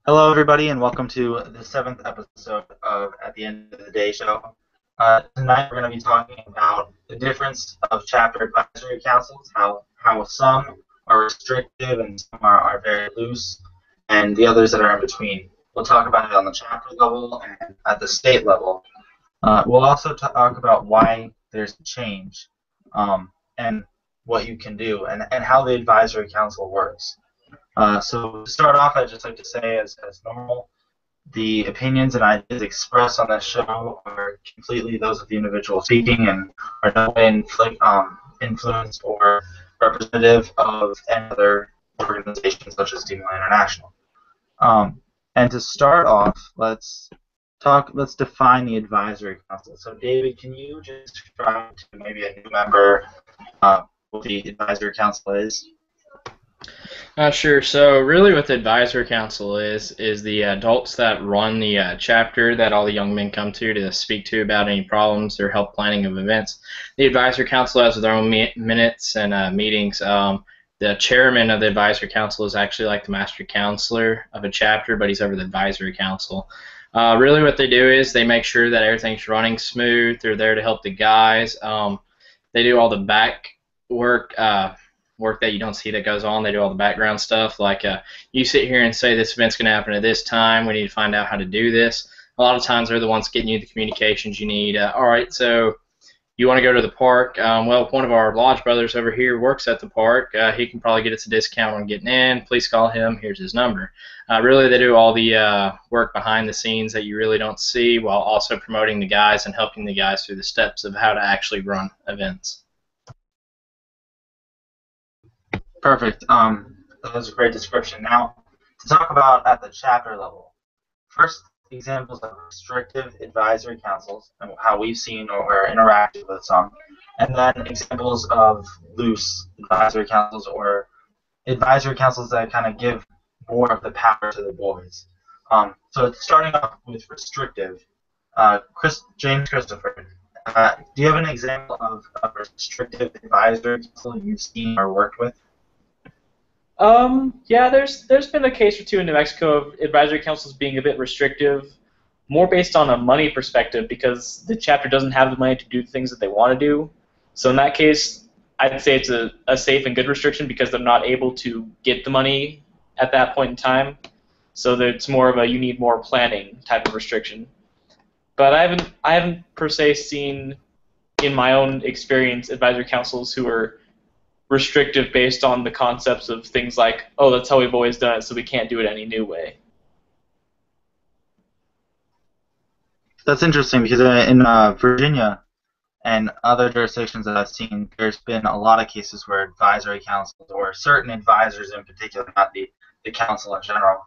Hello, everybody, and welcome to the seventh episode of At the End of the Day show. Tonight, we're going to be talking about the difference of chapter advisory councils, how some are restrictive and some are very loose, and the others that are in between. We'll talk about it on the chapter level and at the state level. We'll also talk about why there's a change and what you can do and how the advisory council works. So to start off, I'd just like to say, as normal, the opinions and ideas expressed on this show are completely those of the individual speaking and are no way influenced or representative of any other organization such as Demon International. And to start off, let's define the advisory council. So David, can you just describe to maybe a new member what the advisory council is? Sure. So really what the advisory council is the adults that run the chapter that all the young men come to speak to about any problems or help planning of events. The advisory council has their own minutes and meetings. The chairman of the advisory council is actually like the master counselor of a chapter, but he's over the advisory council. Really what they do is they make sure that everything's running smooth. They're there to help the guys. They do all the back work that you don't see that goes on. They do all the background stuff, like you sit here and say this event's going to happen at this time, we need to find out how to do this. A lot of times they're the ones getting you the communications you need. Alright, so you want to go to the park. Well, one of our lodge brothers over here works at the park. He can probably get us a discount when getting in. Please call him. Here's his number. Really, they do all the work behind the scenes that you really don't see, while also promoting the guys and helping the guys through the steps of how to actually run events. Perfect. That was a great description. Now, to talk about at the chapter level, first examples of restrictive advisory councils and how we've seen or interacted with some, and then examples of loose advisory councils or advisory councils that kind of give more of the power to the boys. So starting off with restrictive, James Christopher, do you have an example of a restrictive advisory council you've seen or worked with? Yeah, there's been a case or two in New Mexico of advisory councils being a bit restrictive, more based on a money perspective because the chapter doesn't have the money to do things that they want to do. So in that case, I'd say it's a safe and good restriction because they're not able to get the money at that point in time. So that it's more of a you need more planning type of restriction. But I haven't per se seen in my own experience advisory councils who are restrictive based on the concepts of things like, oh, that's how we've always done it, so we can't do it any new way. That's interesting because in Virginia and other jurisdictions that I've seen, there's been a lot of cases where advisory councils or certain advisors in particular, not the council in general,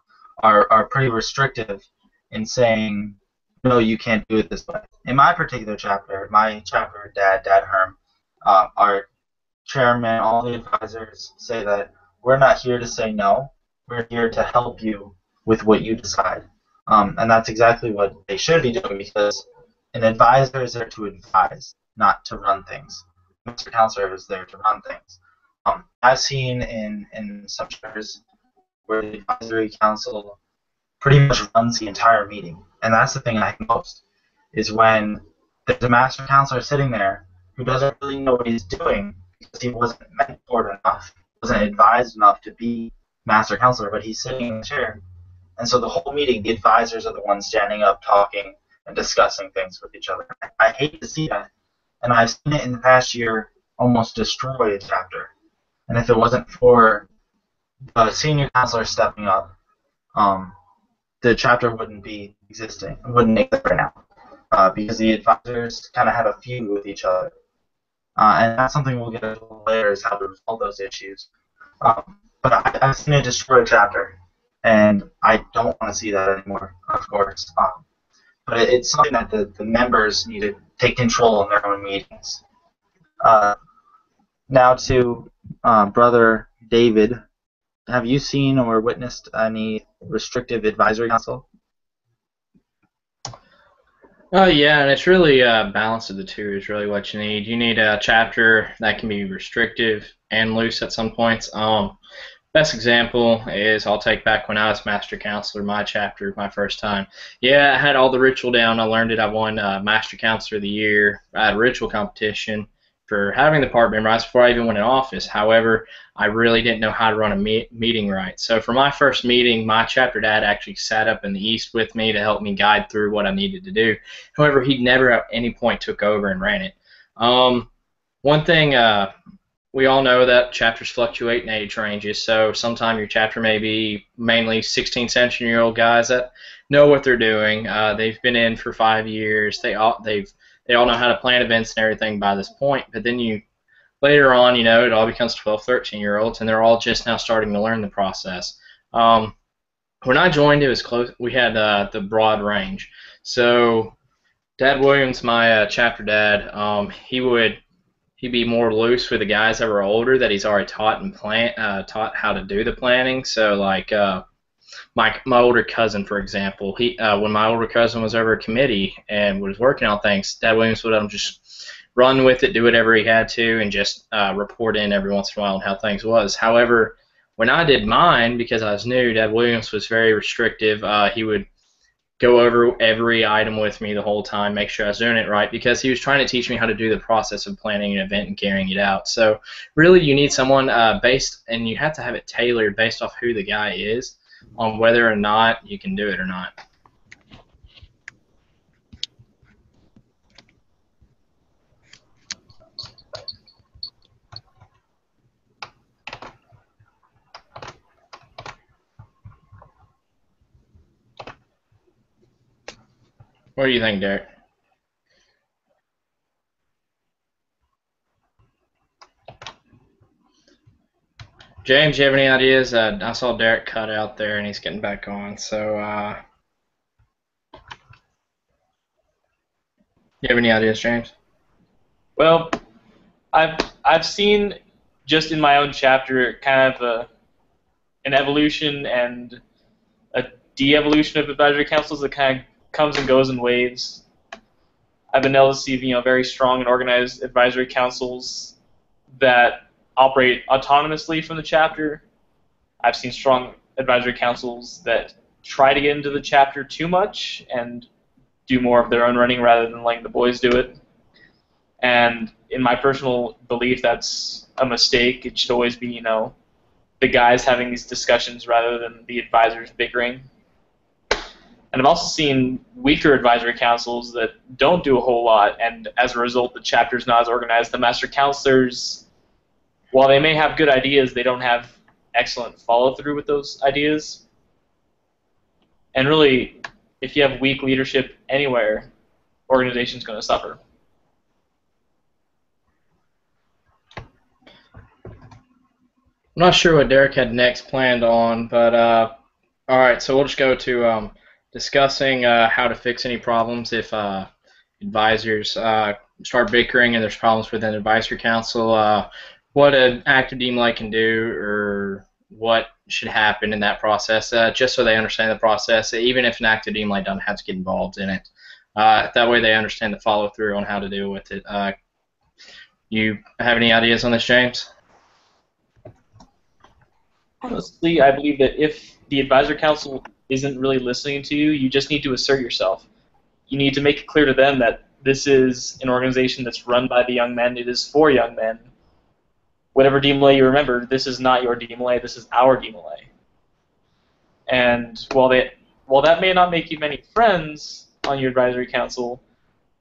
are pretty restrictive in saying, no, you can't do it this way. In my particular chapter, my chapter, Dad Herm, our chairman, all the advisors say that we're not here to say no. We're here to help you with what you decide. And that's exactly what they should be doing because an advisor is there to advise, not to run things. Mr. Counselor is there to run things. I've seen in some chapters where the advisory council pretty much runs the entire meeting. And that's the thing I hate most, is when there's a master counselor sitting there who doesn't really know what he's doing because he wasn't mentored enough, wasn't advised enough to be master counselor, but he's sitting in the chair. And so the whole meeting, the advisors are the ones standing up, talking, and discussing things with each other. I hate to see that. And I've seen it in the past year almost destroy a chapter. And if it wasn't for the senior counselor stepping up, the chapter wouldn't be existing. It wouldn't exist right now. Because the advisors kind of have a feud with each other. And that's something we'll get into later, is how to resolve those issues. But I've seen it destroy a chapter, and I don't want to see that anymore, of course. But it's something that the members need to take control in their own meetings. Now to Brother David, have you seen or witnessed any restrictive advisory council? Yeah, and it's really a balance of the two is really what you need. You need a chapter that can be restrictive and loose at some points. Best example is I'll take back when I was master counselor, my chapter, my first time. Yeah, I had all the ritual down. I learned it. I won master counselor of the year. I had a ritual competition for having the part memorized before I even went in office. However, I really didn't know how to run a meeting right. So for my first meeting, my chapter dad actually sat up in the east with me to help me guide through what I needed to do. However, he never at any point took over and ran it. One thing we all know that chapters fluctuate in age ranges, so sometimes your chapter may be mainly 16, 17-year-old guys that know what they're doing. They've been in for 5 years. They all know how to plan events and everything by this point. But then you later on, it all becomes 12, 13-year-olds, and they're all just now starting to learn the process. When I joined, it was close. We had the broad range. So Dad Williams, my chapter dad, he'd be more loose with the guys that were older that he's already taught how to do the planning. So like my older cousin, for example, he when my older cousin was over a committee and was working on things, Dad Williams would just run with it, do whatever he had to, and just report in every once in a while on how things was. However, when I did mine, because I was new, Dad Williams was very restrictive. He would go over every item with me the whole time, make sure I was doing it right, because he was trying to teach me how to do the process of planning an event and carrying it out. So really you need someone and you have to have it tailored based off who the guy is on whether or not you can do it or not. What do you think, Derek? James, you have any ideas? I saw Derek cut out there and he's getting back on. So you have any ideas, James? Well, I've seen just in my own chapter kind of an evolution and a de-evolution of advisory councils that kind of comes and goes in waves. I've been able to see very strong and organized advisory councils that operate autonomously from the chapter. I've seen strong advisory councils that try to get into the chapter too much and do more of their own running rather than letting the boys do it. And in my personal belief, that's a mistake. It should always be, the guys having these discussions rather than the advisors bickering. And I've also seen weaker advisory councils that don't do a whole lot, and as a result, the chapter's not as organized. The master counselors, while they may have good ideas, they don't have excellent follow-through with those ideas. And really, if you have weak leadership anywhere, organization's going to suffer. I'm not sure what Derek had next planned on, but all right, so we'll just go to discussing how to fix any problems if advisors start bickering and there's problems within the advisory council, what an active dean light can do or what should happen in that process, just so they understand the process, even if an active dean light doesn't have to get involved in it. That way they understand the follow-through on how to deal with it. You have any ideas on this, James? Honestly, I believe that if the advisor council isn't really listening to you, you just need to assert yourself. You need to make it clear to them that this is an organization that's run by the young men. It is for young men. Whatever DMLA you remember, this is not your DMLA. This is our DMLA. And while that may not make you many friends on your advisory council,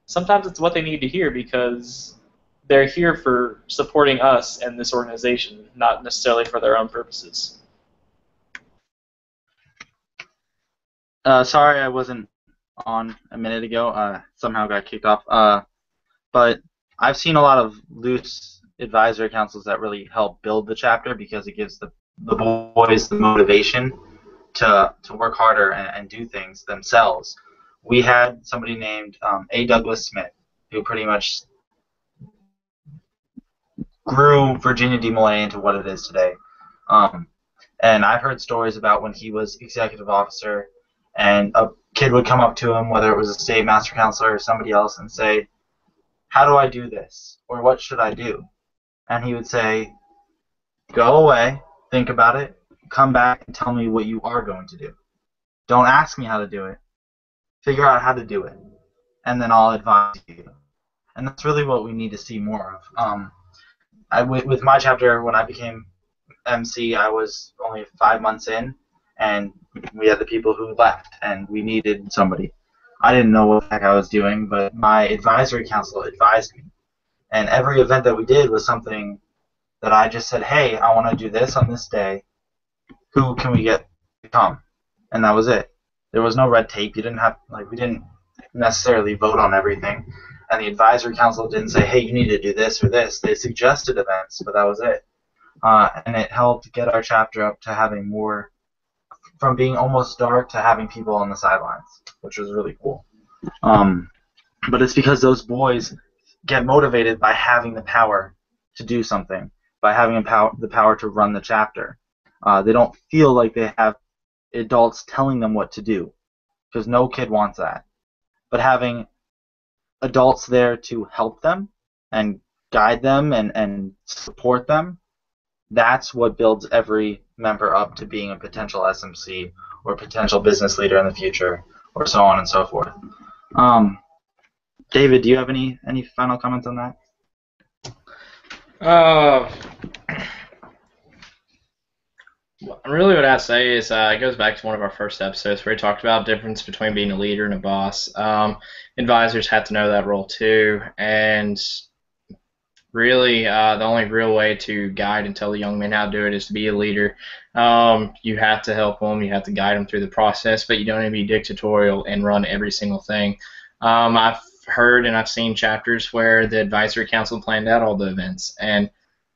sometimes it's what they need to hear because they're here for supporting us and this organization, not necessarily for their own purposes. Sorry I wasn't on a minute ago. Somehow got kicked off. But I've seen a lot of loose advisory councils that really help build the chapter because it gives the boys the motivation to work harder and do things themselves. We had somebody named A. Douglas Smith who pretty much grew Virginia DMLA into what it is today. And I've heard stories about when he was executive officer and a kid would come up to him, whether it was a state master counselor or somebody else, and say, how do I do this? Or what should I do? And he would say, go away, think about it, come back and tell me what you are going to do. Don't ask me how to do it. Figure out how to do it, and then I'll advise you. And that's really what we need to see more of. With my chapter, when I became MC, I was only 5 months in, and we had the people who left, and we needed somebody. I didn't know what the heck I was doing, but my advisory council advised me. And every event that we did was something that I just said, hey, I want to do this on this day. Who can we get to come? And that was it. There was no red tape. You didn't have, we didn't necessarily vote on everything. And the advisory council didn't say, hey, you need to do this or this. They suggested events, but that was it. And it helped get our chapter up to having more, from being almost dark to having people on the sidelines, which was really cool. But it's because those boys get motivated by having the power to do something, by having the power to run the chapter. They don't feel like they have adults telling them what to do, because no kid wants that. But having adults there to help them and guide them and support them, that's what builds every member up to being a potential SMC or potential business leader in the future, or so on and so forth. David, do you have any final comments on that? Really what I say is it goes back to one of our first episodes where we talked about the difference between being a leader and a boss. Advisors have to know that role too, and really the only real way to guide and tell the young men how to do it is to be a leader. You have to help them, you have to guide them through the process, but you don't need to be dictatorial and run every single thing. I've heard and I've seen chapters where the advisory council planned out all the events, and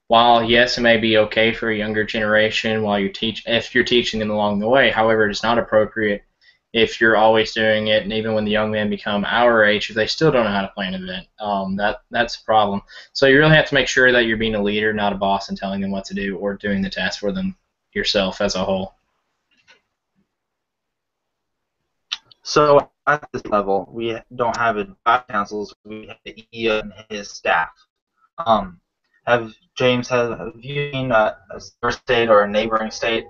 while yes, it may be okay for a younger generation while if you're teaching them along the way, however, it's not appropriate if you're always doing it, and even when the young men become our age, if they still don't know how to plan an event, that's a problem. So you really have to make sure that you're being a leader, not a boss, and telling them what to do or doing the task for them yourself as a whole. So at this level, we don't have advisory councils. We have the EO and his staff. Have you seen a state or a neighboring state?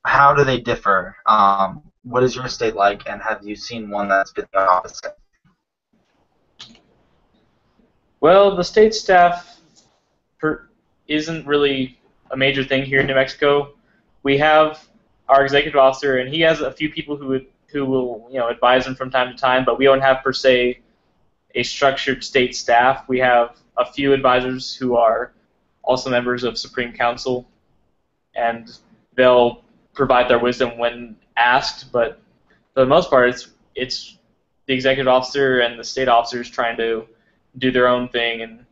How do they differ? What is your state like, and have you seen one that's been the opposite? Well, the state staff isn't really a major thing here in New Mexico. We have our executive officer, and he has a few people who will advise him from time to time, but we don't have per se a structured state staff. We have a few advisors who are also members of Supreme Council, and they'll provide their wisdom when asked, but for the most part, it's the executive officer and the state officers trying to do their own thing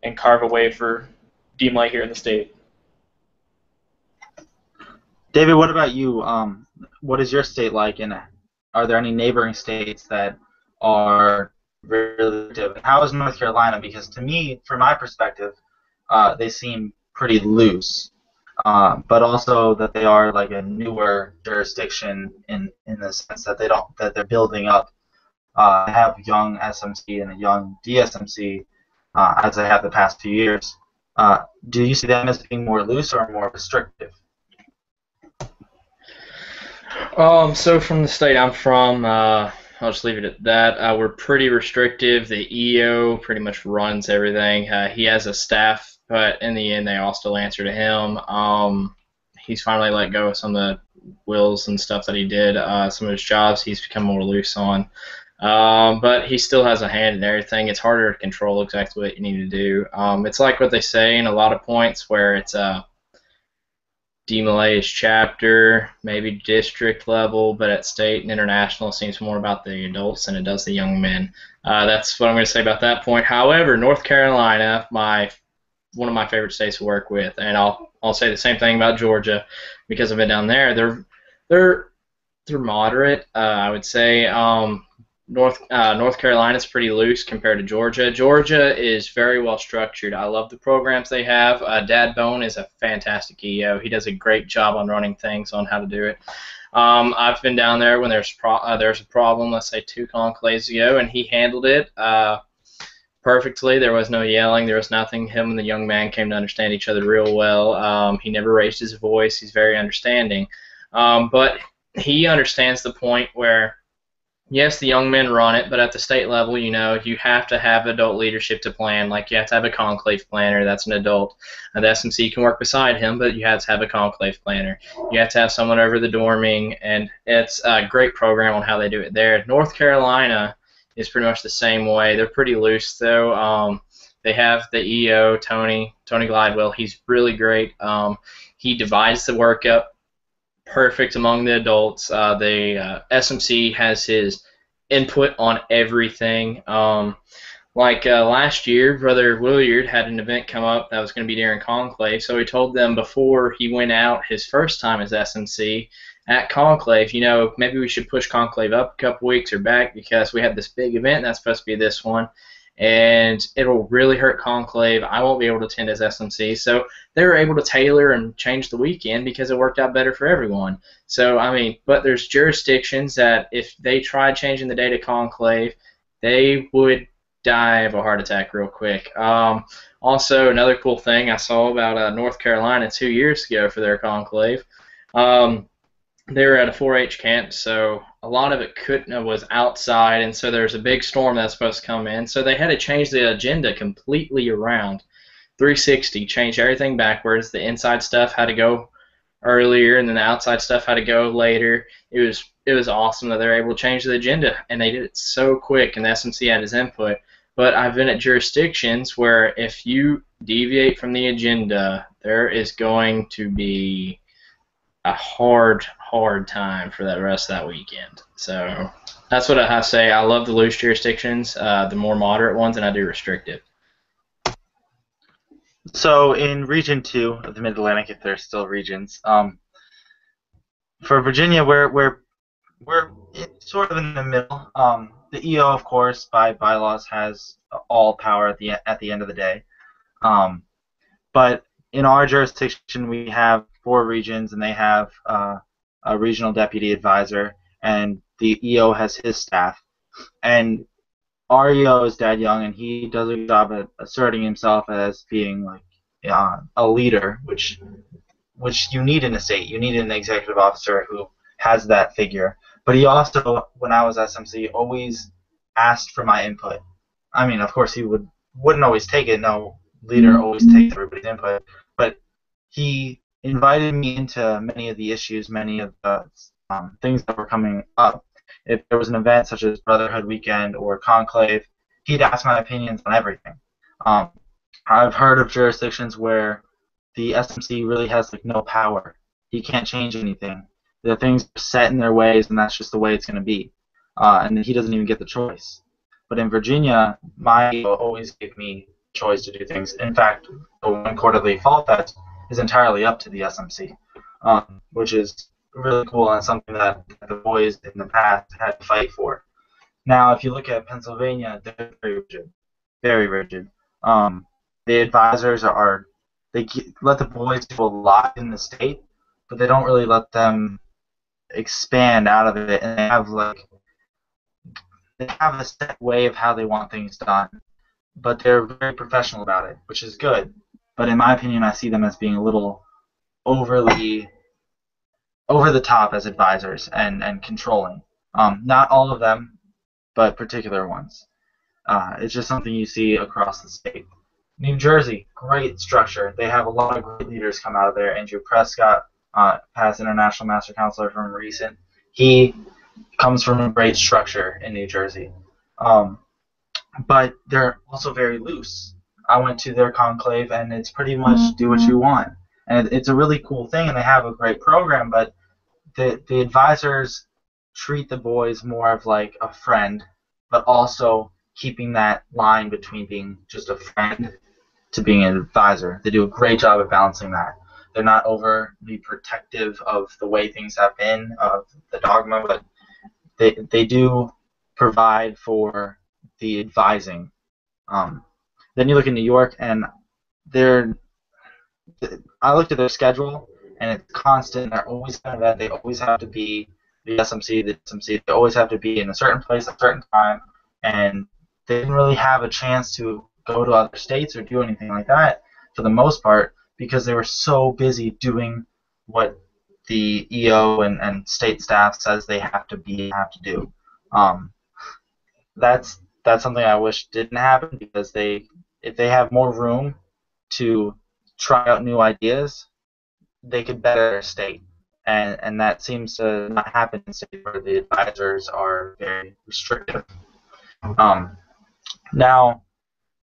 and carve a way for Deem Light here in the state. David, what about you? What is your state like, and are there any neighboring states that are really active? How is North Carolina? Because to me, from my perspective, they seem pretty loose, but also that they are like a newer jurisdiction in the sense that they're building up. Have young SMC and a young DSMC as they have the past few years. Do you see them as being more loose or more restrictive? So from the state I'm from, I'll just leave it at that. We're pretty restrictive. The EO pretty much runs everything. He has a staff, but in the end, they all still answer to him. He's finally let go of some of the wills and stuff that he did. Some of his jobs he's become more loose on. But he still has a hand in everything. It's harder to control exactly what you need to do. It's like what they say in a lot of points where it's DMLA's chapter, maybe district level, but at state and international it seems more about the adults than it does the young men. That's what I'm going to say about that point. However, North Carolina, one of my favorite states to work with, and I'll say the same thing about Georgia because I've been down there. They're moderate, I would say. North Carolina is pretty loose compared to Georgia. Georgia is very well structured. I love the programs they have. Dad Bone is a fantastic EO. He does a great job on running things, on how to do it. I've been down there when there's a problem, let's say 2 conclaves ago, and he handled it perfectly. There was no yelling. There was nothing. Him and the young man came to understand each other real well. He never raised his voice. He's very understanding. But he understands the point where, yes, the young men run it, but at the state level, you have to have adult leadership to plan. Like, you have to have a conclave planner that's an adult. The SMC can work beside him, but you have to have a conclave planner. You have to have someone over the dorming, and it's a great program on how they do it there. North Carolina is pretty much the same way. They're pretty loose, though. They have the EO, Tony Glidewell. He's really great. He divides the work up perfect among the adults. The SMC has his input on everything. Last year, Brother Williard had an event come up that was going to be during Conclave, so he told them before he went out his first time as SMC at Conclave, maybe we should push Conclave up a couple weeks or back because we have this big event that's supposed to be this one, and it'll really hurt Conclave. I won't be able to attend as SMC, so they were able to tailor and change the weekend because it worked out better for everyone. So, but there's jurisdictions that if they tried changing the day to Conclave, they would die of a heart attack real quick. Also, another cool thing I saw about North Carolina 2 years ago for their Conclave, they were at a 4-H camp, so a lot of it was outside, and so there's a big storm that's supposed to come in, so they had to change the agenda completely around. 360, change everything backwards. The inside stuff had to go earlier, and then the outside stuff had to go later. It was awesome that they were able to change the agenda, and they did it so quick, and the SMC had his input. But I've been at jurisdictions where if you deviate from the agenda, there is going to be a hard time for that rest of that weekend. So that's what I say. I love the loose jurisdictions, the more moderate ones, and I do restrictive. So in Region 2 of the Mid-Atlantic, if there's still regions, for Virginia, we're sort of in the middle. The EO, of course, by bylaws, has all power at the end of the day. But in our jurisdiction, we have 4 regions, and they have a regional deputy advisor, and the EO has his staff. And our EO is Dad Young, and he does a good job at asserting himself as being like a leader, which you need in a state. You need an executive officer who has that figure. But he also, when I was SMC, always asked for my input. I mean, of course, he wouldn't always take it. No leader always takes everybody's input. But he invited me into many of the issues, many of the things that were coming up. If there was an event such as Brotherhood Weekend or Conclave, he'd ask my opinions on everything. I've heard of jurisdictions where the SMC really has no power. He can't change anything. The things are set in their ways, and that's just the way it's going to be. And he doesn't even get the choice. But in Virginia, my EO always gave me choice to do things. In fact, the one quarterly fall fest is entirely up to the SMC, which is really cool and something that the boys in the past had to fight for. Now, if you look at Pennsylvania, they're very rigid. Very rigid. The advisors they let the boys do a lot in the state, but they don't really let them expand out of it, and they have a set way of how they want things done, but they're very professional about it, which is good. But in my opinion, I see them as being a little overly over the top as advisors and controlling. Not all of them, but particular ones. It's just something you see across the state. New Jersey, great structure. They have a lot of great leaders come out of there. Andrew Prescott, past international master counselor from recent. He comes from a great structure in New Jersey. But they're also very loose. I went to their conclave, and it's pretty much do what you want. And it's a really cool thing, and they have a great program, but the advisors treat the boys more of like a friend, but also keeping that line between being just a friend to being an advisor. They do a great job of balancing that. They're not overly protective of the way things have been, of the dogma, but they do provide for the advising. Then you look in New York, and I looked at their schedule, and it's constant. They're always an event. They always have to be the SMC. They always have to be in a certain place at a certain time, and they didn't really have a chance to go to other states or do anything like that for the most part because they were so busy doing what the EO and state staff says they have to do. Um, that's something I wish didn't happen because if they have more room to try out new ideas, they could better their state. And that seems to not happen in states where the advisors are very restrictive. Um, Now,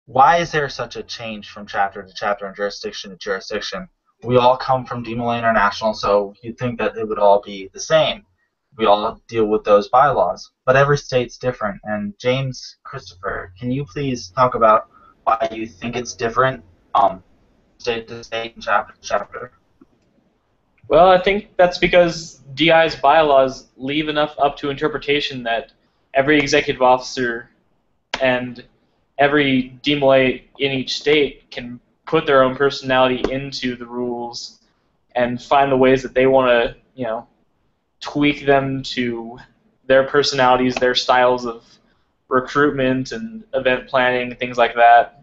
why is there such a change from chapter to chapter and jurisdiction to jurisdiction? We all come from DMLA International, so you'd think that it would all be the same. We all deal with those bylaws, but every state's different. And James Christopher, can you please talk about why you think it's different, state to state and chapter to chapter? Well, I think that's because DI's bylaws leave enough up to interpretation that every executive officer and every DMLA in each state can put their own personality into the rules and find the ways that they want to, tweak them to their personalities, their styles of recruitment and event planning, things like that.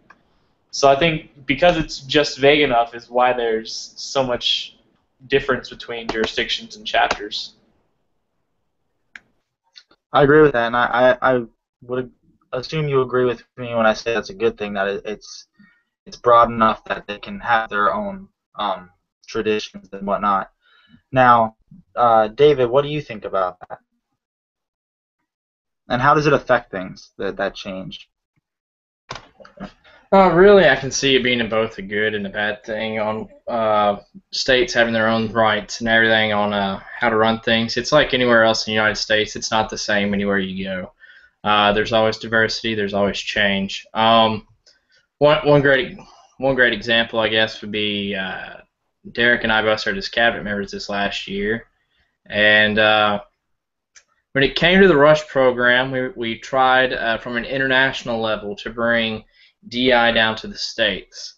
So I think because it's just vague enough is why there's so much difference between jurisdictions and chapters. I agree with that, and I would assume you agree with me when I say that's a good thing, that it's broad enough that they can have their own traditions and whatnot. Now, David, what do you think about that? And how does it affect things, that change? Really, I can see it being both a good and a bad thing on states having their own rights and everything on how to run things. It's like anywhere else in the United States. It's not the same anywhere you go. There's always diversity. There's always change. One great example, I guess, would be Derek and I both served as cabinet members this last year, and when it came to the Rush program, we tried from an international level to bring DI down to the states,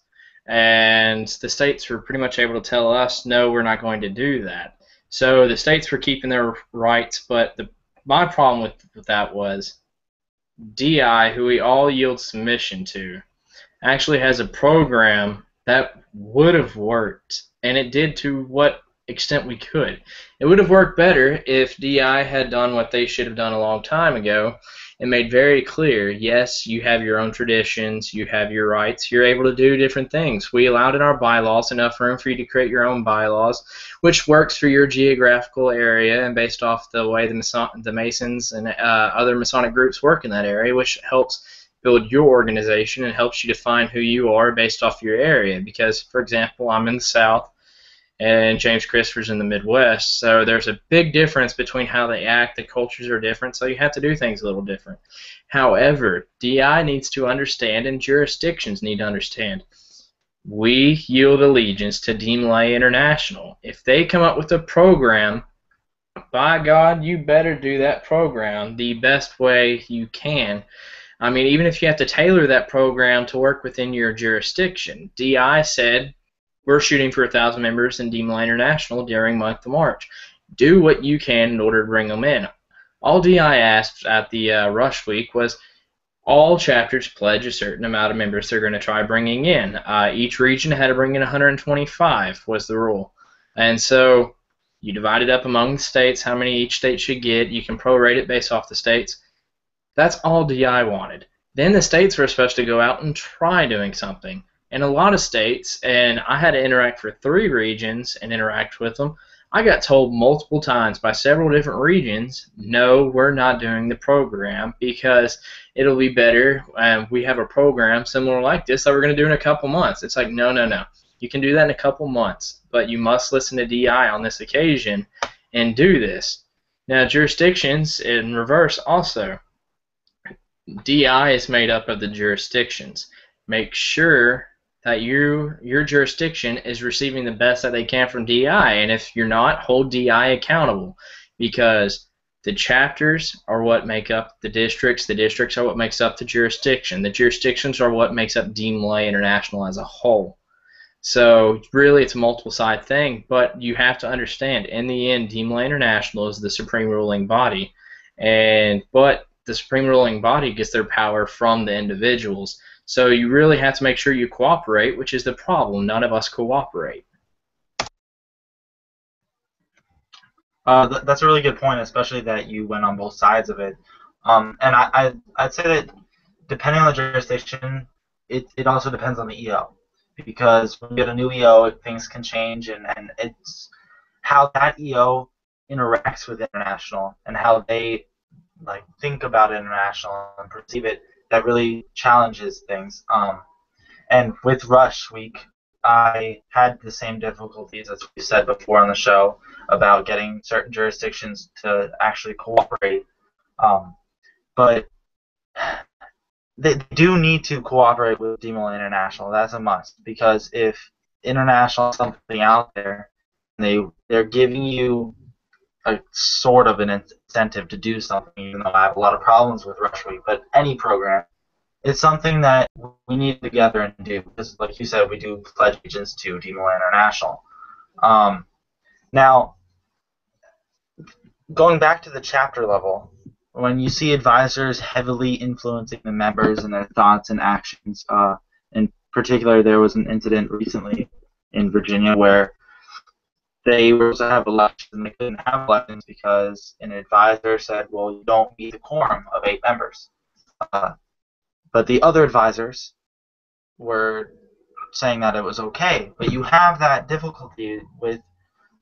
and the states were pretty much able to tell us, no, we're not going to do that. So the states were keeping their rights, but my problem with that was DI, who we all yield submission to, actually has a program that would have worked, and it did to what extent we could. It would have worked better if DI had done what they should have done a long time ago and made very clear, yes, you have your own traditions, you have your rights, you're able to do different things. We allowed in our bylaws enough room for you to create your own bylaws, which works for your geographical area and based off the way the Masons and other Masonic groups work in that area, which helps build your organization and helps you define who you are based off your area. Because, for example, I'm in the South, and James Christopher's in the Midwest, so there's a big difference between how they act. The cultures are different, so you have to do things a little different. However, DI needs to understand, and jurisdictions need to understand, we yield allegiance to DMLA International. If they come up with a program, by God, you better do that program the best way you can. I mean, even if you have to tailor that program to work within your jurisdiction. DI said, we're shooting for 1,000 members in DMLA International during month of March. Do what you can in order to bring them in. All DI asked at the Rush Week was all chapters pledge a certain amount of members they're going to try bringing in. Each region had to bring in 125 was the rule. And so you divide it up among the states, how many each state should get. You can prorate it based off the states. That's all DI wanted. Then the states were supposed to go out and try doing something. In a lot of states, and I had to interact for 3 regions and interact with them, I got told multiple times by several different regions, no, we're not doing the program because it'll be better. We have a program similar like this that we're going to do in a couple months. It's like, no, no, no. You can do that in a couple months, but you must listen to DI on this occasion and do this. Now, jurisdictions in reverse also. DI is made up of the jurisdictions. Make sure that your jurisdiction is receiving the best that they can from DI, and if you're not, hold DI accountable, because the chapters are what make up the districts are what makes up the jurisdictions are what makes up DMLA International as a whole. So really it's a multiple side thing, but you have to understand, in the end, DMLA International is the supreme ruling body, but the supreme ruling body gets their power from the individuals. So you really have to make sure you cooperate, which is the problem. None of us cooperate. That's a really good point, especially that you went on both sides of it. And I'd say that depending on the jurisdiction, it also depends on the EO. Because when you get a new EO, things can change, and it's how that EO interacts with international and how they like think about international and perceive it that really challenges things. And with Rush Week, I had the same difficulties as we said before on the show about getting certain jurisdictions to actually cooperate. But they do need to cooperate with DML International. That's a must, because if International has something out there, they're giving you a sort of an incentive to do something. Even though I have a lot of problems with Rush Week, but any program, it's something that we need to together and do, because, like you said, we do pledge allegiance to DML International. Now, going back to the chapter level, when you see advisors heavily influencing the members and their thoughts and actions, in particular, there was an incident recently in Virginia where they were supposed to have elections and they couldn't have elections because an advisor said, well, you don't meet the quorum of 8 members. But the other advisors were saying that it was okay. But you have that difficulty with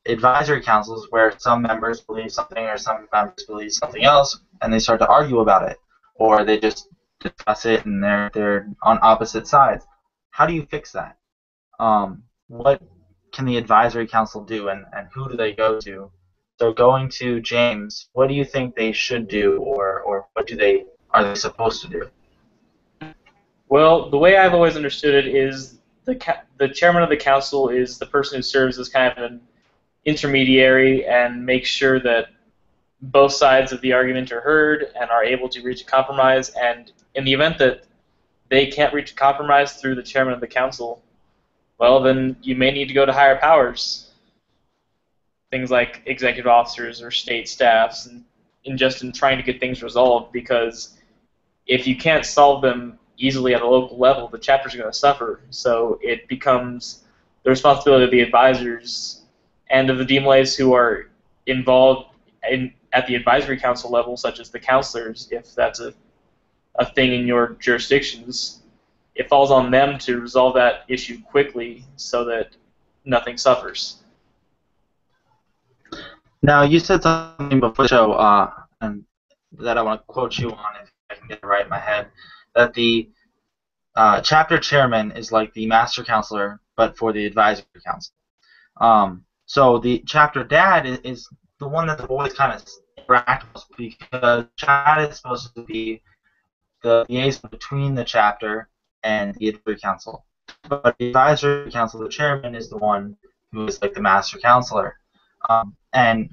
advisory councils where some members believe something or some members believe something else, and they start to argue about it, or they just discuss it and they're on opposite sides. How do you fix that? What can the advisory council do, and who do they go to? So going to James, what do you think they should do, or what are they supposed to do? Well, the way I've always understood it is the chairman of the council is the person who serves as kind of an intermediary and makes sure that both sides of the argument are heard and are able to reach a compromise. And in the event that they can't reach a compromise through the chairman of the council, well, then you may need to go to higher powers, things like executive officers or state staffs, and in trying to get things resolved. Because if you can't solve them easily at a local level, the chapters are going to suffer. So it becomes the responsibility of the advisors and of the DMLAs who are involved at the advisory council level, such as the counselors, if that's a thing in your jurisdictions. It falls on them to resolve that issue quickly so that nothing suffers. Now, you said something before the show, and that I want to quote you on if I can get it right in my head, that the chapter chairman is like the master counselor, but for the advisory council. So the chapter dad is the one that the boys kind of interact with, because Chad is supposed to be the liaison between the chapter and the advisory council. But the advisory council, the chairman, is the one who is like the master counselor. And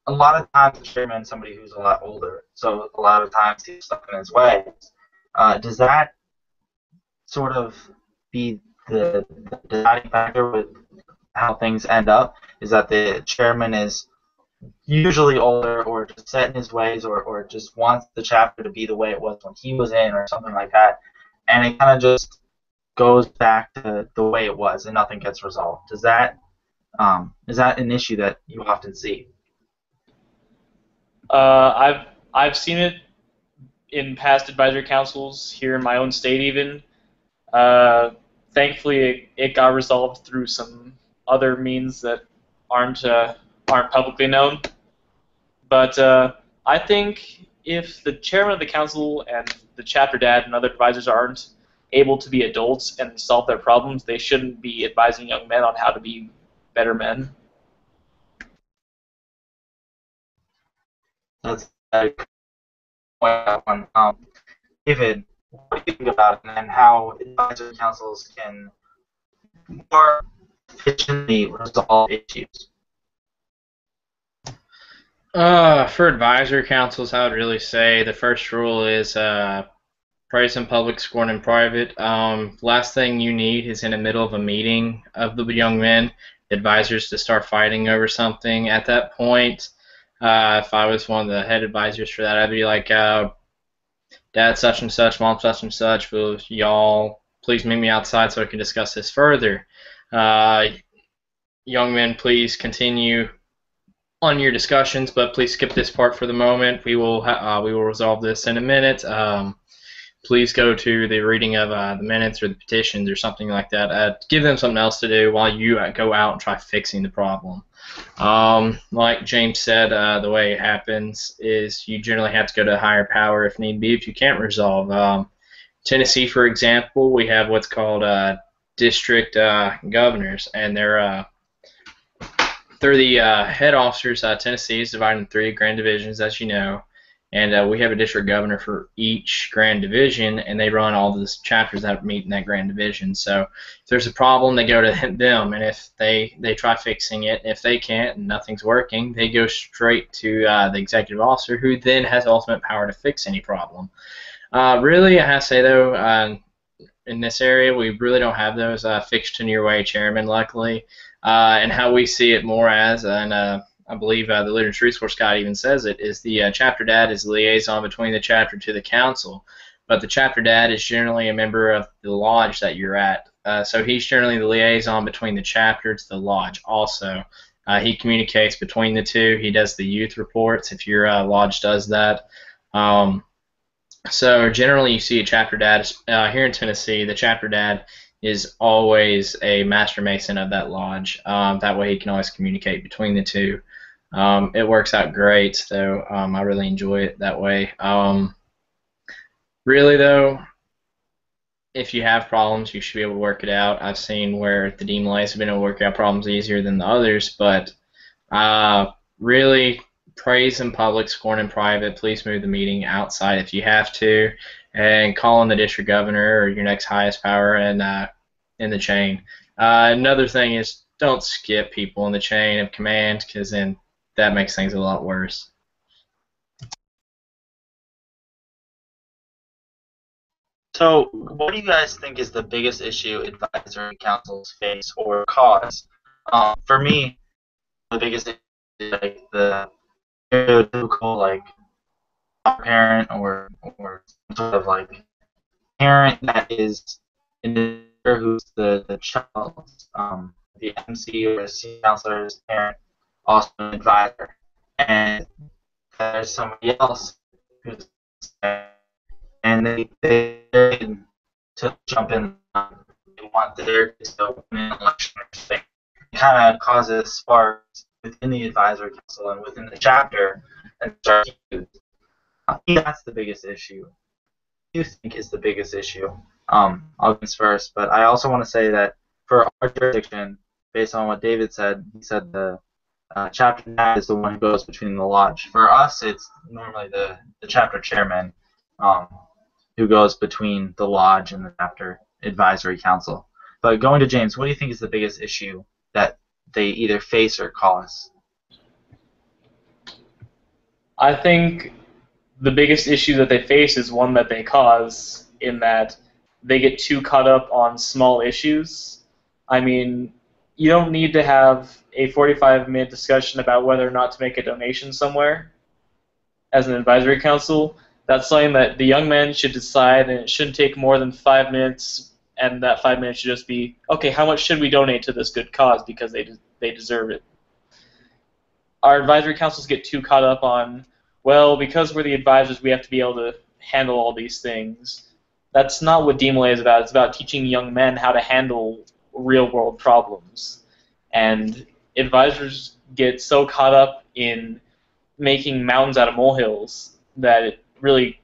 a lot of times the chairman is somebody who's a lot older, so a lot of times he's stuck in his ways. Does that sort of be the deciding factor with how things end up? Is that the chairman is usually older, or just set in his ways, or just wants the chapter to be the way it was when he was in, or something like that, and it kind of just goes back to the way it was and nothing gets resolved? Is that an issue that you often see? I've seen it in past advisory councils here in my own state even. Thankfully, it got resolved through some other means that aren't publicly known. But I think if the chairman of the council and the chapter dad and other advisors aren't able to be adults and solve their problems, they shouldn't be advising young men on how to be better men. That's a good point, that one. David, what do you think about it, and how advisory councils can more efficiently resolve issues? For advisory councils, I would really say the first rule is praise in public, scorn in private. Last thing you need is in the middle of a meeting of the young men, advisors to start fighting over something. At that point, if I was one of the head advisors for that, I'd be like, Dad such and such, Mom such and such, will y'all please meet me outside so we can discuss this further? Young men, please continue on your discussions, but please skip this part for the moment. We will resolve this in a minute. Please go to the reading of the minutes or the petitions or something like that. Give them something else to do while you go out and try fixing the problem. Like James said, the way it happens is you generally have to go to a higher power if need be if you can't resolve. Tennessee, for example, we have what's called district governors, and they're the head officers. Tennessee is divided in 3 grand divisions, as you know, and we have a district governor for each grand division, and they run all the chapters that meet in that grand division. So if there's a problem, they go to them, and if they try fixing it, if they can't and nothing's working, they go straight to the executive officer, who then has ultimate power to fix any problem. Really, I have to say, though, in this area, we really don't have those fixed in your way chairmen, luckily. And how we see it more as, and I believe the Literature Resource Guide even says it, is the chapter dad is the liaison between the chapter to the council. But the chapter dad is generally a member of the lodge that you're at. So he's generally the liaison between the chapter to the lodge also. He communicates between the two. He does the youth reports if your lodge does that. So generally you see a chapter dad. Here in Tennessee, the chapter dad is always a master mason of that lodge. That way he can always communicate between the two. It works out great, so I really enjoy it that way. Really, though, if you have problems, you should be able to work it out. I've seen where the DMLAs have been able to work out problems easier than the others, but really, praise in public, scorn in private. Please move the meeting outside if you have to, and call on the district governor or your next highest power in the chain. Another thing is, don't skip people in the chain of command, because then that makes things a lot worse. So, what do you guys think is the biggest issue advisory councils face or cause? For me, the biggest issue is like the stereotypical like parent or some sort of like parent that is in the who's the child's the MC or senior counselor's parent, also an advisor, and there's somebody else who's and they to jump in. They want their kids to win an election or something. It kind of causes sparks within the advisory council and within the chapter, and start to. I think that's the biggest issue. What do you think is the biggest issue? I'll go first, but I also want to say that for our jurisdiction, based on what David said, he said the chapter dad is the one who goes between the lodge. For us, it's normally the chapter chairman who goes between the lodge and the chapter advisory council. But going to James, what do you think is the biggest issue that they either face or cause? I think the biggest issue that they face is one that they cause, in that they get too caught up on small issues. I mean, you don't need to have a 45-minute discussion about whether or not to make a donation somewhere as an advisory council. That's something that the young men should decide, and it shouldn't take more than 5 minutes, and that 5 minutes should just be, okay, how much should we donate to this good cause because they deserve it. Our advisory councils get too caught up on, well, because we're the advisors, we have to be able to handle all these things. That's not what DMLA is about. It's about teaching young men how to handle real-world problems. And advisors get so caught up in making mountains out of molehills that it really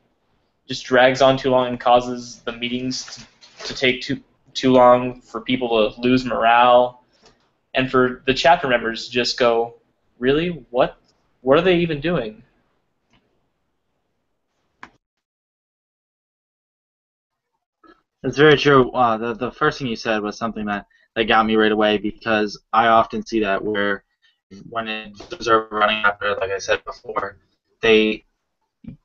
just drags on too long and causes the meetings to take too long, for people to lose morale, and for the chapter members to just go, really? What are they even doing? It's very true. The first thing you said was something that got me right away, because I often see that where when advisors are running after, like I said before, they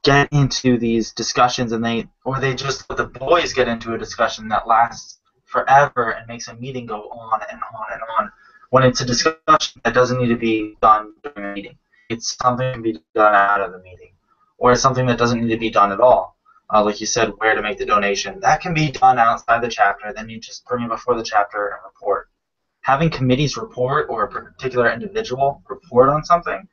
get into these discussions and they just let the boys get into a discussion that lasts forever and makes a meeting go on and on and on, when it's a discussion that doesn't need to be done during a meeting. It's something that can be done out of the meeting, or it's something that doesn't need to be done at all. like you said, where to make the donation. That can be done outside the chapter. Then you just bring it before the chapter and report. Having committees report or a particular individual report on something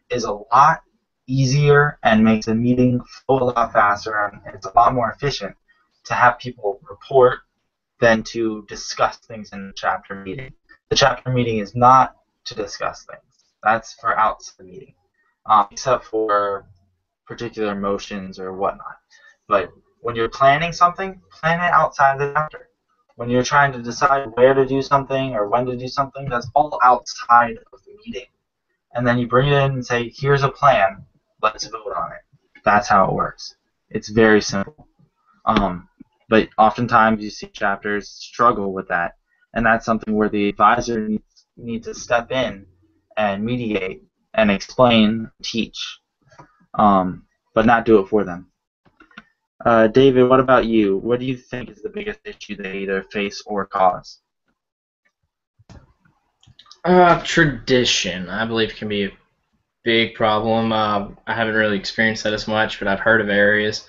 is a lot easier and makes the meeting flow a lot faster, and it's a lot more efficient to have people report than to discuss things in the chapter meeting. The chapter meeting is not to discuss things. That's for outside the meeting, except for particular motions or whatnot. But when you're planning something, plan it outside the chapter. When you're trying to decide where to do something or when to do something, that's all outside of the meeting. And then you bring it in and say, here's a plan, let's vote on it. That's how it works. It's very simple. But oftentimes you see chapters struggle with that, and that's something where the advisor needs to step in and mediate and explain, teach, but not do it for them. David, what about you? What do you think is the biggest issue they either face or cause? Tradition, I believe, can be a big problem. I haven't really experienced that as much, but I've heard of areas.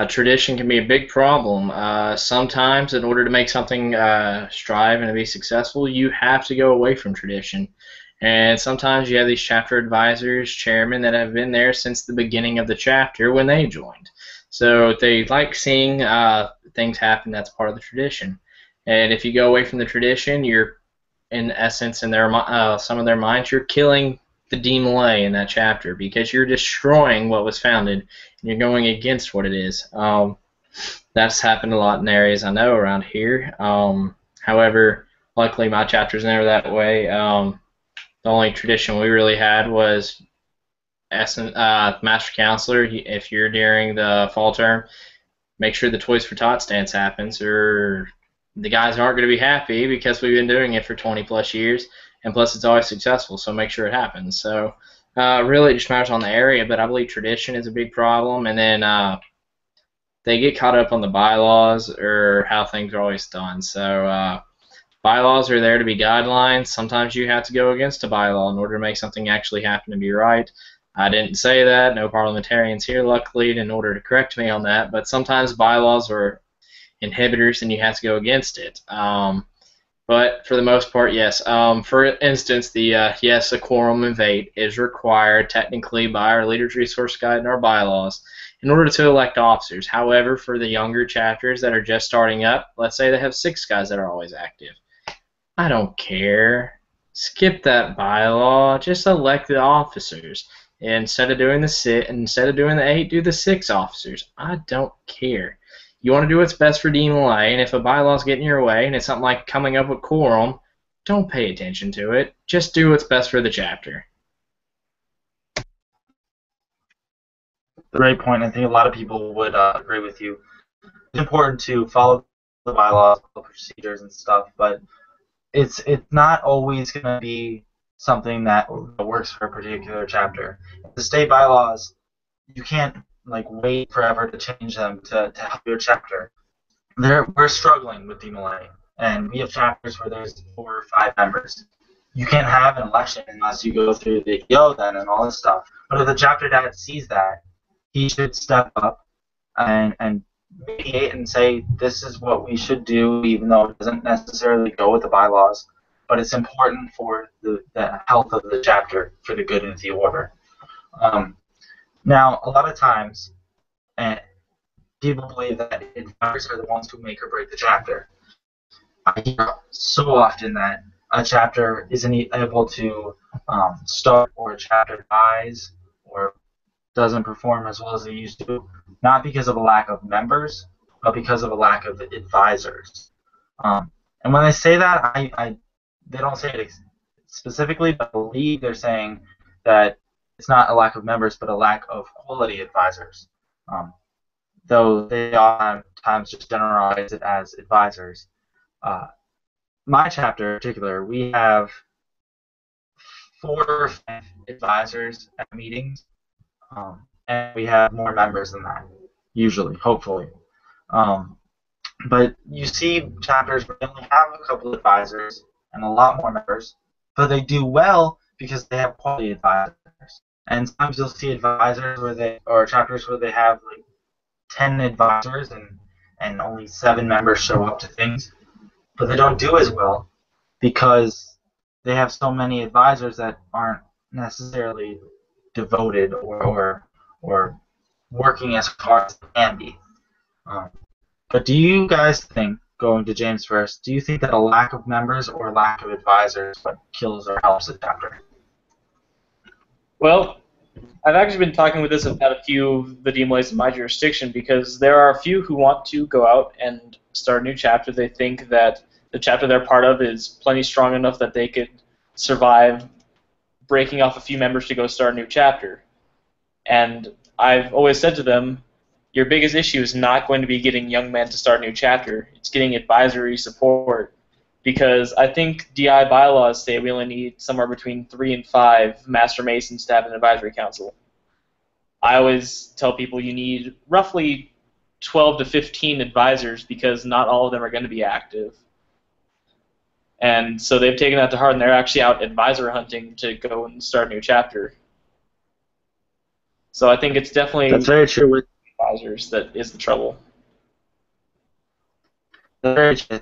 Tradition can be a big problem. Sometimes, in order to make something strive and to be successful, you have to go away from tradition. And sometimes you have these chapter advisors, chairmen that have been there since the beginning of the chapter when they joined. So they like seeing things happen that's part of the tradition. And if you go away from the tradition, you're, in essence, in their some of their minds, you're killing the DMLA in that chapter because you're destroying what was founded and you're going against what it is. That's happened a lot in areas I know around here. However, luckily my chapter's never that way. The only tradition we really had was Master Counselor. If you're during the fall term, make sure the Toys for Tots dance happens, or the guys aren't going to be happy because we've been doing it for 20 plus years, and plus it's always successful, so make sure it happens. So really it just matters on the area, but I believe tradition is a big problem, and then they get caught up on the bylaws or how things are always done. So bylaws are there to be guidelines. Sometimes you have to go against a bylaw in order to make something actually happen to be right. I didn't say that. No parliamentarians here, luckily, in order to correct me on that. But sometimes bylaws are inhibitors and you have to go against it. But for the most part, yes. For instance, yes, a quorum of 8 is required technically by our Leaders Resource Guide and our bylaws in order to elect officers. However, for the younger chapters that are just starting up, let's say they have 6 guys that are always active. I don't care. Skip that bylaw. Just elect the officers. Instead of doing the 8, do the 6 officers. I don't care. You want to do what's best for DMLA, and if a bylaw's getting in your way, and it's something like coming up with quorum, don't pay attention to it. Just do what's best for the chapter. Great point. I think a lot of people would agree with you. It's important to follow the bylaws, the procedures, and stuff, but it's not always going to be something that works for a particular chapter. The state bylaws, you can't wait forever to change them to help your chapter. We're struggling with DMLA, and we have chapters where there's 4 or 5 members. You can't have an election unless you go through the EO then and all this stuff. But if the chapter dad sees that, he should step up and mediate and say, this is what we should do, even though it doesn't necessarily go with the bylaws, but it's important for the health of the chapter, for the good of the order. Now, a lot of times, people believe that advisors are the ones who make or break the chapter. I hear so often that a chapter isn't able to start, or a chapter dies, or doesn't perform as well as they used to, not because of a lack of members, but because of a lack of advisors. And when they say that, they don't say it specifically, but I believe they're saying that it's not a lack of members, but a lack of quality advisors. Though they oftentimes just generalize it as advisors. My chapter in particular, we have 4 or 5 advisors at meetings, and we have more members than that, usually, hopefully. But you see chapters where they only have a couple of advisors and a lot more members, but they do well because they have quality advisors. And sometimes you'll see advisors or chapters where they have 10 advisors and only 7 members show up to things, but they don't do as well because they have so many advisors that aren't necessarily devoted or working as hard as they can be. But do you guys think, going to James first, do you think that a lack of members or lack of advisors is what kills or helps a chapter? Well, I've actually been talking with this about a few of the DMLAs in my jurisdiction because there are a few who want to go out and start a new chapter. They think that the chapter they're part of is plenty strong enough that they could survive breaking off a few members to go start a new chapter. And I've always said to them, your biggest issue is not going to be getting young men to start a new chapter. It's getting advisory support. Because I think DI bylaws say we only need somewhere between 3 and 5 Master Masons to have an advisory council. I always tell people you need roughly 12 to 15 advisors because not all of them are going to be active. And so they've taken that to heart, and they're actually out advisor hunting to go and start a new chapter. So I think it's definitely That's very true with advisors that is the trouble. very true.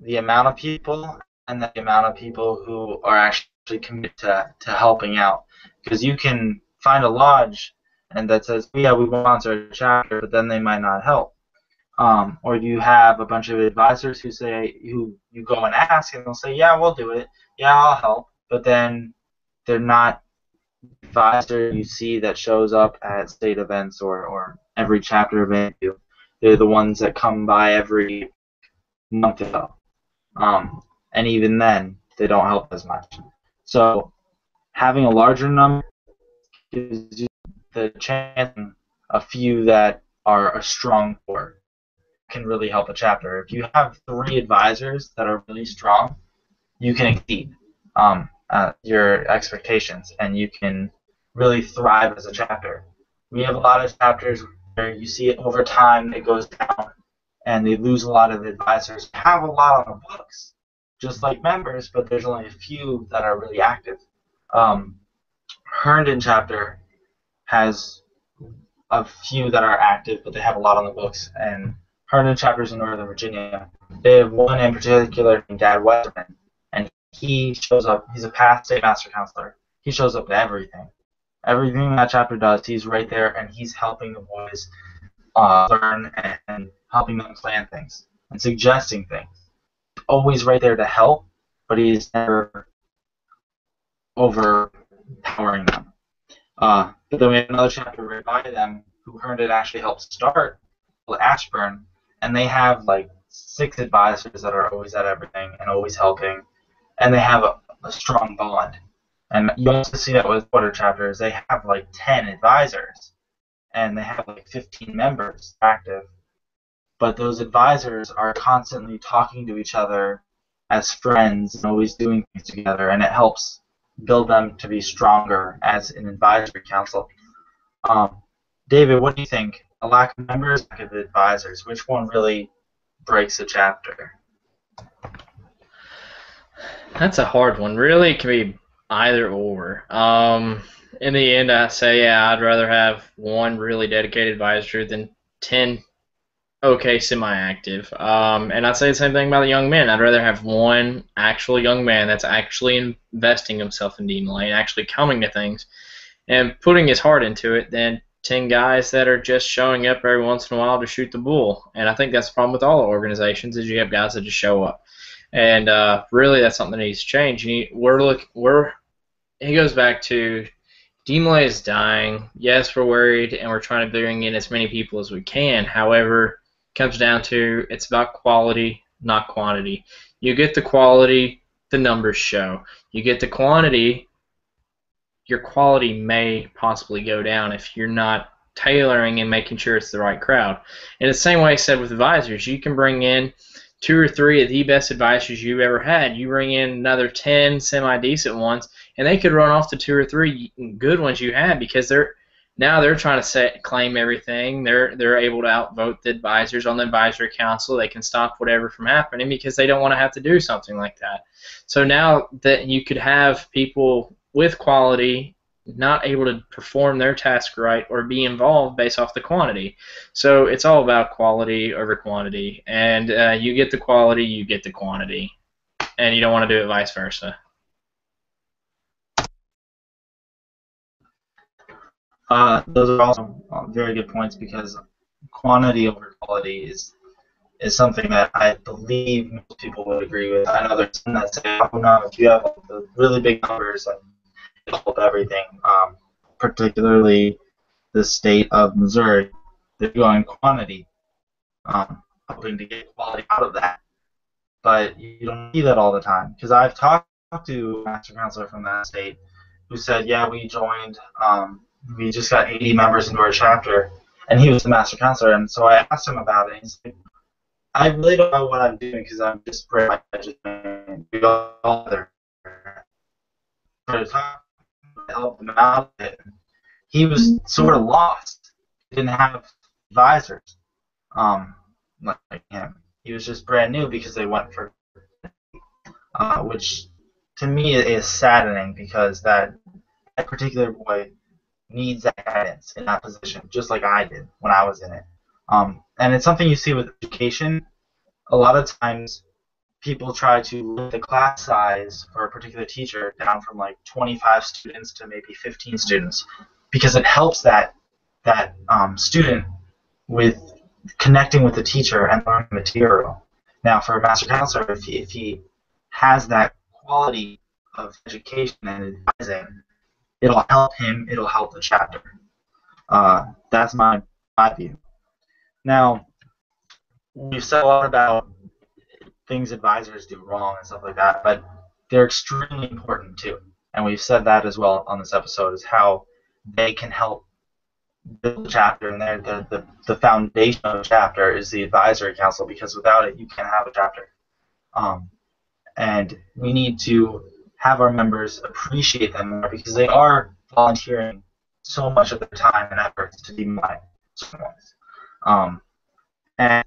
The amount of people and the amount of people who are actually committed to helping out. Because you can find a lodge and that says, yeah, we want to sponsor a chapter, but then they might not help. Or you have a bunch of advisors who you go and ask, and they'll say, yeah, we'll do it. Yeah, I'll help. But then they're not the advisor you see that shows up at state events or every chapter event. They're the ones that come by every month ago. And even then, they don't help as much. So having a larger number gives you the chance a few that are a strong core can really help a chapter. If you have 3 advisors that are really strong, you can exceed your expectations, and you can really thrive as a chapter. We have a lot of chapters where you see it over time, it goes down, and they lose a lot of advisors. Have a lot on the books, just like members, but there's only a few that are really active. Herndon chapter has a few that are active, but they have a lot on the books. And Herndon chapters in Northern Virginia, they have one in particular named Dad Westerman, and he shows up. He's a past state master counselor. He shows up to everything. Everything that chapter does, he's right there, and he's helping the boys learn and helping them plan things and suggesting things. Always right there to help, but he's never overpowering them. But then we have another chapter right by them who Herndon actually helped start, called Ashburn, and they have like 6 advisors that are always at everything and always helping, and they have a strong bond. And you also see that with other chapters. They have like 10 advisors, and they have like 15 members active. But those advisors are constantly talking to each other as friends and always doing things together, and it helps build them to be stronger as an advisory council. David, what do you think? A lack of members, lack of advisors, which one really breaks a chapter? That's a hard one. Really, it can be either or. In the end, I say, yeah, I'd rather have 1 really dedicated advisor than 10 okay semi-active. And I'd say the same thing about the young men. I'd rather have 1 actual young man that's actually investing himself in DMLA and actually coming to things and putting his heart into it than 10 guys that are just showing up every once in a while to shoot the bull. And I think that's the problem with all organizations is you have guys that just show up. And really, that's something that needs to change. He goes back to DMLA is dying. Yes, we're worried, and we're trying to bring in as many people as we can. However, it comes down to it's about quality, not quantity. You get the quality, the numbers show. You get the quantity, your quality may possibly go down if you're not tailoring and making sure it's the right crowd. In the same way I said with advisors, you can bring in 2 or 3 of the best advisors you've ever had. You bring in another 10 semi-decent ones, and they could run off the 2 or 3 good ones you had because they're trying to claim everything. They're able to outvote the advisors on the advisory council. They can stop whatever from happening because they don't want to have to do something like that. So now that you could have people with quality not able to perform their task right or be involved based off the quantity. So it's all about quality over quantity, and you get the quality, you get the quantity, and you don't want to do it vice versa. Those are also very good points, because quantity over quality is something that I believe most people would agree with. I know there's some that say, oh no, if you have the really big numbers, then it'll help everything. Particularly the state of Missouri, they're going quantity, hoping to get quality out of that. But you don't see that all the time, because I've talked to a master counselor from that state who said, yeah, we just got 80 members into our chapter, and he was the master counselor, and so I asked him about it, and he's like, I really don't know what I'm doing, because I'm just pretty much we all there to talk to help him out. He was sort of lost. He didn't have advisors, like him. He was just brand new because they went for, which to me is saddening, because that particular boy needs that guidance in that position, just like I did when I was in it. And it's something you see with education. A lot of times people try to limit the class size for a particular teacher down from like 25 students to maybe 15 students, because it helps that student with connecting with the teacher and learning material. Now, for a master counselor, if he has that quality of education and advising, it'll help him. It'll help the chapter. That's my view. Now, we've said a lot about things advisors do wrong and stuff like that, but they're extremely important too. And we've said that as well on this episode, is how they can help build the chapter, and the foundation of a chapter is the advisory council, because without it, you can't have a chapter. And we need to have our members appreciate them more, because they are volunteering so much of their time and efforts to be my students. And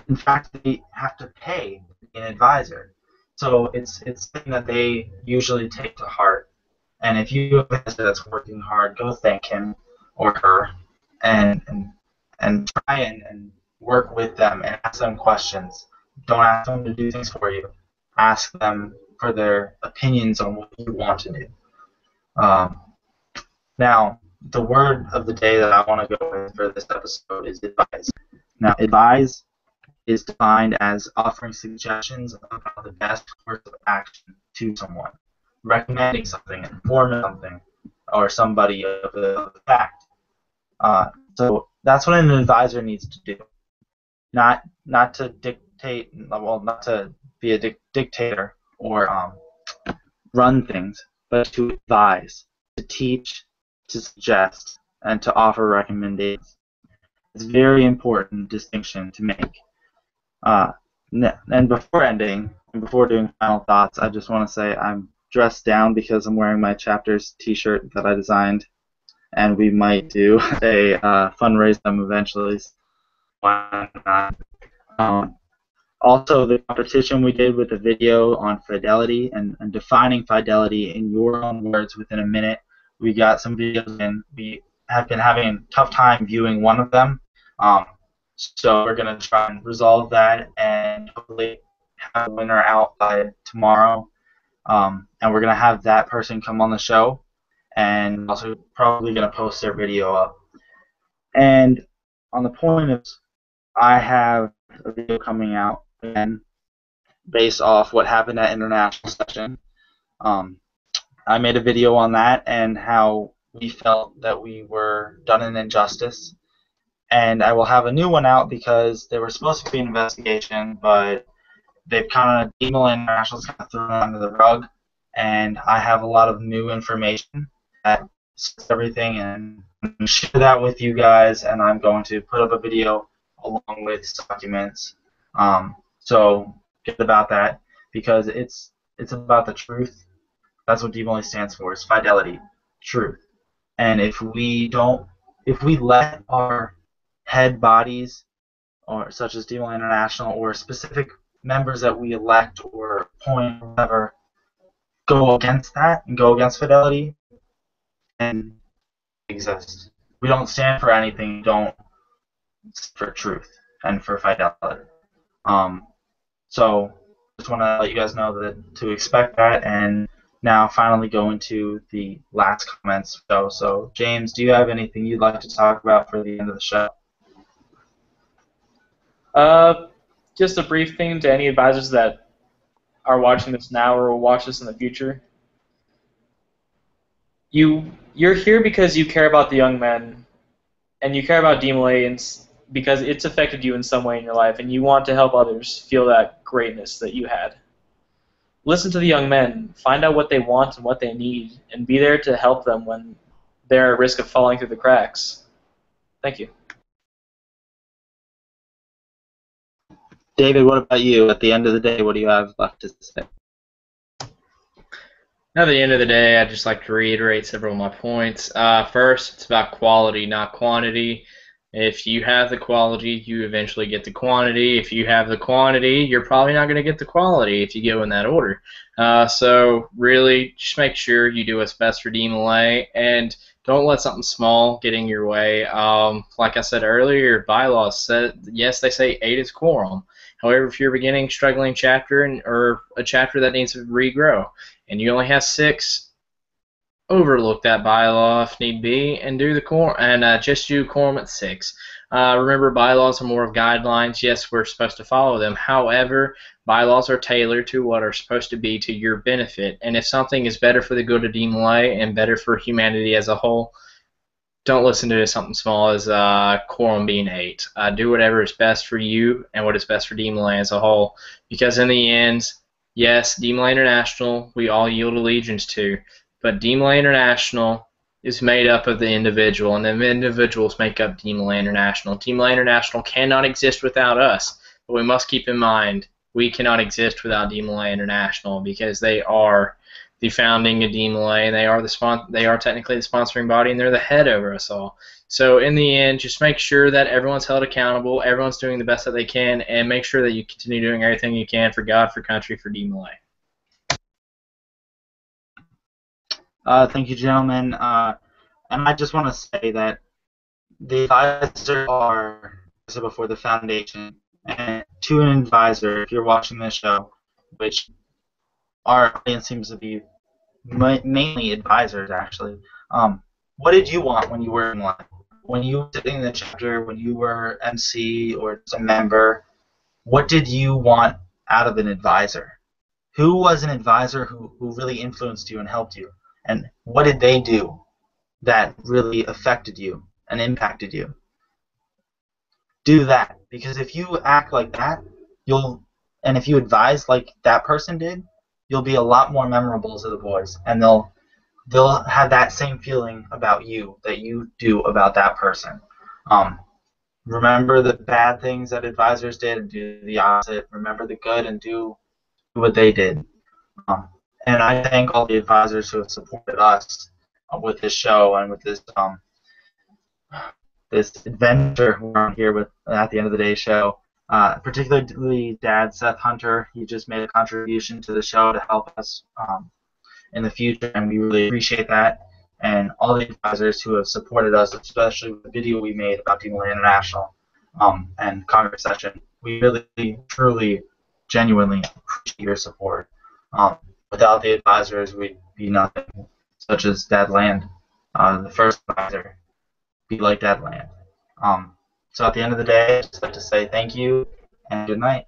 in fact, they have to pay an advisor. So it's something that they usually take to heart. And if you have an advisor that's working hard, go thank him or her, and try and work with them and ask them questions. Don't ask them to do things for you. Ask them for their opinions on what you want to do. Now, the word of the day that I want to go with for this episode is advise. Now, advise is defined as offering suggestions about the best course of action to someone, recommending something, informing something, or somebody of the fact. So that's what an advisor needs to do. Not to dictate, well, not to be a dictator or run things, but to advise, to teach, to suggest, and to offer recommendations. It's a very important distinction to make. And before ending, and before doing final thoughts, I just want to say I'm dressed down because I'm wearing my chapter's t-shirt that I designed, and we might do a fundraise them eventually. Why not? Also, the competition we did with the video on fidelity and defining fidelity in your own words within a minute, we got some videos in. We have been having a tough time viewing one of them. So we're going to try and resolve that and hopefully have a winner out by tomorrow. And we're going to have that person come on the show, and also probably going to post their video up. And on the point of, I have a video coming out again based off what happened at International Session. I made a video on that and how we felt that we were done an injustice. And I will have a new one out because there was supposed to be an investigation, but they've kind of, Email International's kind of thrown it under the rug, and I have a lot of new information that sets everything, and I'm going to share that with you guys, and I'm going to put up a video along with documents. So get about that, because it's about the truth. That's what DeMolay stands for, is fidelity, truth. And if we let our head bodies, or such as DeMolay International, or specific members that we elect or appoint or whatever, go against that and go against fidelity, and exist. We don't stand for anything. We don't stand for truth and for fidelity. Um, so just want to let you guys know that to expect that, and now finally go into the last comments. So James, do you have anything you'd like to talk about for the end of the show? Just a brief thing to any advisors that are watching this now or will watch this in the future. You're here because you care about the young men, and you care about DMLA because it's affected you in some way in your life, and you want to help others feel that greatness that you had. Listen to the young men, find out what they want and what they need, and be there to help them when they're at risk of falling through the cracks. Thank you. David, what about you? At the end of the day, what do you have left to say? At the end of the day, I'd just like to reiterate several of my points. First, it's about quality, not quantity. If you have the quality, you eventually get the quantity. If you have the quantity, you're probably not going to get the quality if you go in that order. So really, just make sure you do what's best for DMLA, and don't let something small get in your way. Like I said earlier, bylaws said, yes, they say 8 is quorum. However, if you're beginning struggling chapter or a chapter that needs to regrow, and you only have 6, overlook that bylaw if need be, and do the quorum, and just do quorum at 6. Remember, bylaws are more of guidelines. Yes, we're supposed to follow them. However, bylaws are tailored to what are supposed to be to your benefit. And if something is better for the good of DMLA and better for humanity as a whole, don't listen to something small as quorum being 8. Do whatever is best for you and what is best for DMLA as a whole. Because in the end, yes, DMLA International we all yield allegiance to, but DMLA International is made up of the individual, and the individuals make up DMLA International. DMLA International cannot exist without us, but we must keep in mind we cannot exist without DMLA International because they are the founding of DMLA, and they are technically the sponsoring body, and they're the head over us all. So in the end, just make sure that everyone's held accountable, everyone's doing the best that they can, and make sure that you continue doing everything you can for God, for country, for DMLA. Thank you, gentlemen. And I just want to say that the advisors are, as I said before, the foundation. And to an advisor, if you're watching this show, which our audience seems to be mainly advisors, actually, what did you want when you were in life? When you were sitting in the chapter, when you were MC or just a member, what did you want out of an advisor? Who was an advisor who really influenced you and helped you? And what did they do that really affected you and impacted you? Do that, because if you act like that, and if you advise like that person did, you'll be a lot more memorable to the boys, and they'll have that same feeling about you that you do about that person. Remember the bad things that advisors did and do the opposite. Remember the good and do what they did. And I thank all the advisors who have supported us with this show and with this adventure we're on here with at the end of the day show. Particularly Dad Seth Hunter. He just made a contribution to the show to help us in the future, and we really appreciate that. And all the advisors who have supported us, especially with the video we made about DMLA International and Congress session. We really, truly, genuinely appreciate your support. Without the advisors, we'd be nothing, such as Dad Land, the first advisor, be like Dad Land. So at the end of the day, I'd just like to say thank you and good night.